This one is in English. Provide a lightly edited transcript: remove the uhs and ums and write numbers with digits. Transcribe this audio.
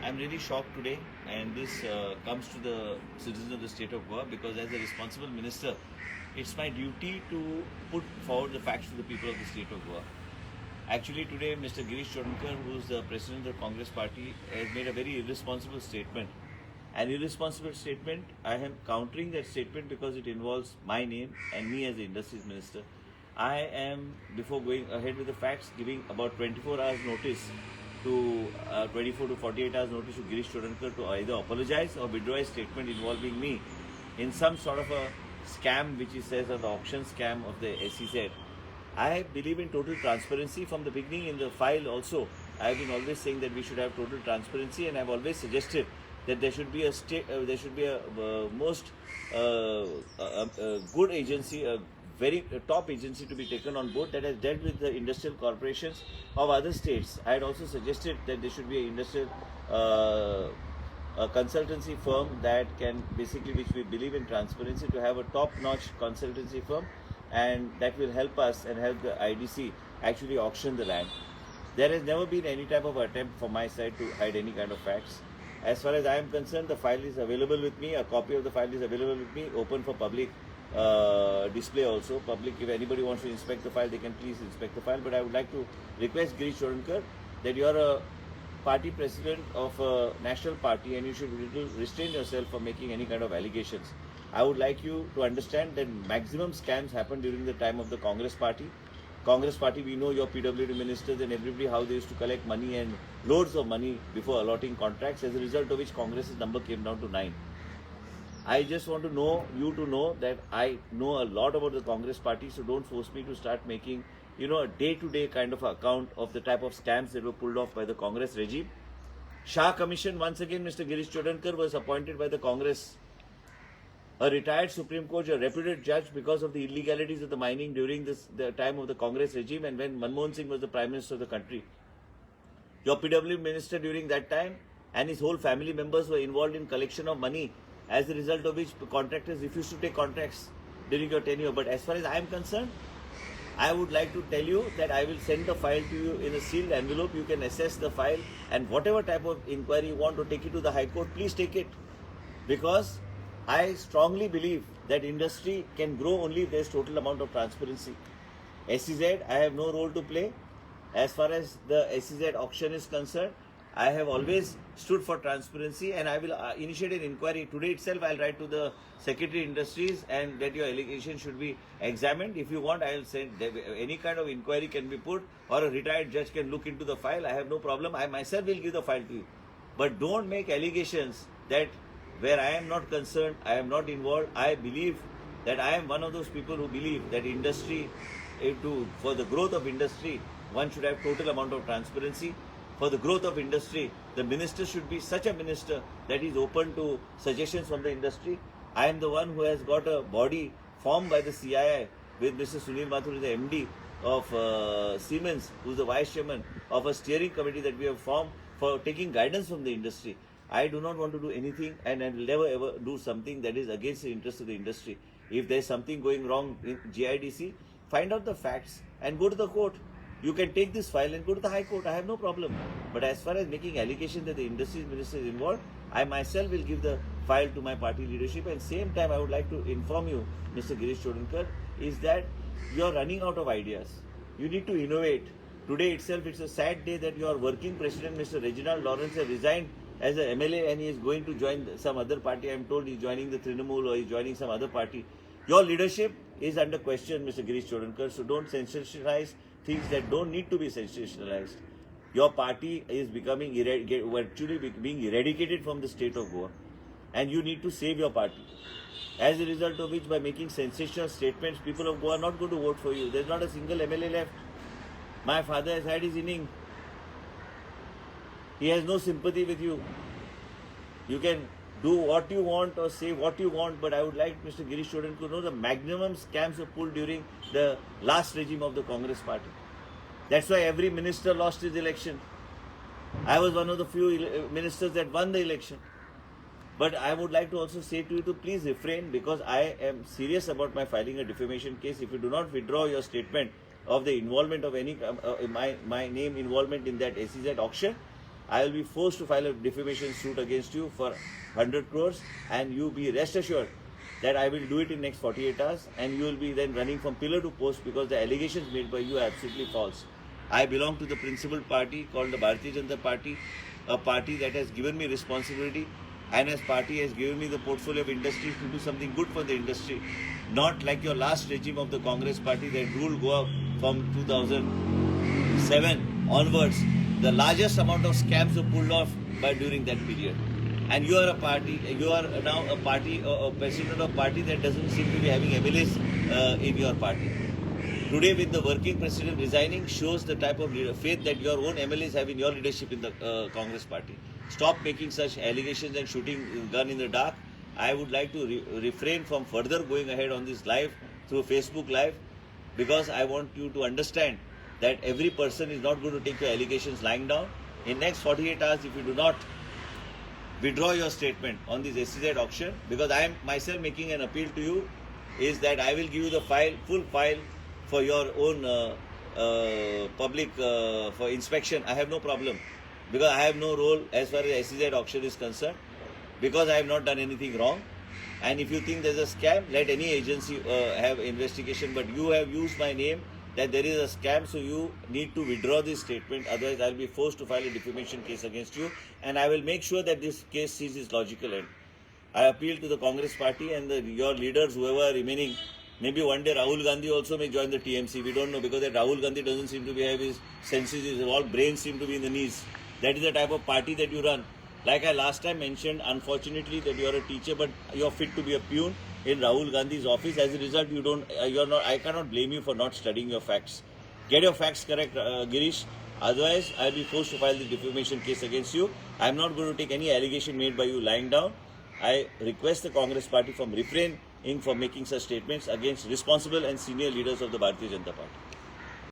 I'm really shocked today, and this comes to the citizens of the state of Goa because, as a responsible minister, it's my duty to put forward the facts to the people of the state of Goa. Actually, today, Mr. Girish Chodankar, who is the president of the Congress party, has made a very irresponsible statement. An irresponsible statement, I am countering that statement because it involves my name and me as the industries minister. I am, before going ahead with the facts, giving about 24 hours notice to 24 to 48 hours notice to Girish Chodankar to either apologize or withdraw a statement involving me in some sort of a scam which he says of the auction scam of the SEZ. I believe in total transparency from the beginning. In the file also, I have been always saying that we should have total transparency, and I have always suggested that there should be a most good agency, a very top agency to be taken on board that has dealt with the industrial corporations of other states. I had also suggested that there should be an industrial a consultancy firm that can basically, which we believe in transparency, to have a top-notch consultancy firm, and that will help us and help the IDC actually auction the land. There has never been any type of attempt from my side to hide any kind of facts. As far as I am concerned, the file is available with me. A copy of the file is available with me, open for public display also. Public, if anybody wants to inspect the file, they can please inspect the file. But I would like to request Girish Chodankar that you are a party president of a national party and you should restrain yourself from making any kind of allegations. I would like you to understand that maximum scams happened during the time of the Congress party. Congress party, we know your PWD ministers and everybody how they used to collect money and loads of money before allotting contracts, as a result of which Congress's number came down to 9. I just want to know you to know that I know a lot about the Congress party, so don't force me to start making, a day-to-day kind of account of the type of scams that were pulled off by the Congress regime. Shah Commission, once again, Mr. Girish Chodankar was appointed by the Congress, a retired Supreme Court, a reputed judge, because of the illegalities of the mining during the time of the Congress regime and when Manmohan Singh was the Prime Minister of the country. Your PW minister during that time and his whole family members were involved in collection of money, as a result of which contractors refused to take contracts during your tenure. But as far as I am concerned, I would like to tell you that I will send the file to you in a sealed envelope. You can assess the file, and whatever type of inquiry you want to take it to the High Court, please take it. Because I strongly believe that industry can grow only if there is total amount of transparency. SEZ, I have no role to play. As far as the SEZ auction is concerned, I have always stood for transparency, and I will initiate an inquiry. Today itself, I will write to the Secretary Industries and that your allegation should be examined. If you want, I will send any kind of inquiry can be put, or a retired judge can look into the file. I have no problem. I myself will give the file to you. But don't make allegations that where I am not concerned, I am not involved. I believe that I am one of those people who believe that industry, for the growth of industry, one should have total amount of transparency. For the growth of industry, the minister should be such a minister that is open to suggestions from the industry. I am the one who has got a body formed by the CII with Mr. Sunil Mathur, the MD of Siemens, who is the vice chairman of a steering committee that we have formed for taking guidance from the industry. I do not want to do anything, and I will never ever do something that is against the interest of the industry. If there is something going wrong in GIDC, find out the facts and go to the court. You can take this file and go to the High Court. I have no problem. But as far as making allegations that the industry minister is involved, I myself will give the file to my party leadership. And same time, I would like to inform you, Mr. Girish Chodankar, is that you are running out of ideas. You need to innovate. Today itself, it's a sad day that your working president, Mr. Reginald Lawrence, has resigned as an MLA, and he is going to join some other party. I am told he is joining the Trinamool or he is joining some other party. Your leadership is under question, Mr. Girish Chodankar, so don't sensationalize things that don't need to be sensationalized. Your party is becoming virtually being eradicated from the state of Goa, and you need to save your party. As a result of which, by making sensational statements, people of Goa are not going to vote for you. There is not a single MLA left. My father has had his inning. He has no sympathy with you. You can do what you want or say what you want, but I would like Mr. Girish Chodankar to know the maximum scams were pulled during the last regime of the Congress party. That's why every minister lost his election. I was one of the few ministers that won the election. But I would like to also say to you to please refrain, because I am serious about my filing a defamation case. If you do not withdraw your statement of the involvement of any my name involvement in that SEZ auction, I will be forced to file a defamation suit against you for 100 crores, and you be rest assured that I will do it in next 48 hours, and you will be then running from pillar to post because the allegations made by you are absolutely false. I belong to the principal party called the Bharatiya Janata Party, a party that has given me responsibility, and as party has given me the portfolio of industries to do something good for the industry, not like your last regime of the Congress party that ruled Goa from 2007 onwards. The largest amount of scams were pulled off by during that period. And you are a party, you are now a party, a president of a party that doesn't seem to be having MLAs in your party. Today, with the working president resigning, shows the type of faith that your own MLAs have in your leadership in the Congress party. Stop making such allegations and shooting gun in the dark. I would like to refrain from further going ahead on this live through Facebook Live, because I want you to understand that every person is not going to take your allegations lying down. In next 48 hours, if you do not withdraw your statement on this SEZ auction, because I am myself making an appeal to you, is that I will give you the file, full file for your own public for inspection. I have no problem, because I have no role as far as SEZ auction is concerned, because I have not done anything wrong. And if you think there's a scam, let any agency have investigation, but you have used my name that there is a scam, so you need to withdraw this statement, otherwise I will be forced to file a defamation case against you, and I will make sure that this case sees its logical end. I appeal to the Congress party and your leaders, whoever are remaining. Maybe one day Rahul Gandhi also may join the TMC, we don't know, because that Rahul Gandhi doesn't seem to have his senses, his all brains seem to be in the knees. That is the type of party that you run. Like I last time mentioned, unfortunately, that you are a teacher, but you are fit to be a peon in Rahul Gandhi's office. As a result, I cannot blame you for not studying your facts. Get your facts correct, Girish. Otherwise, I will be forced to file the defamation case against you. I am not going to take any allegation made by you lying down. I request the Congress party from refraining from making such statements against responsible and senior leaders of the Bharatiya Janata Party.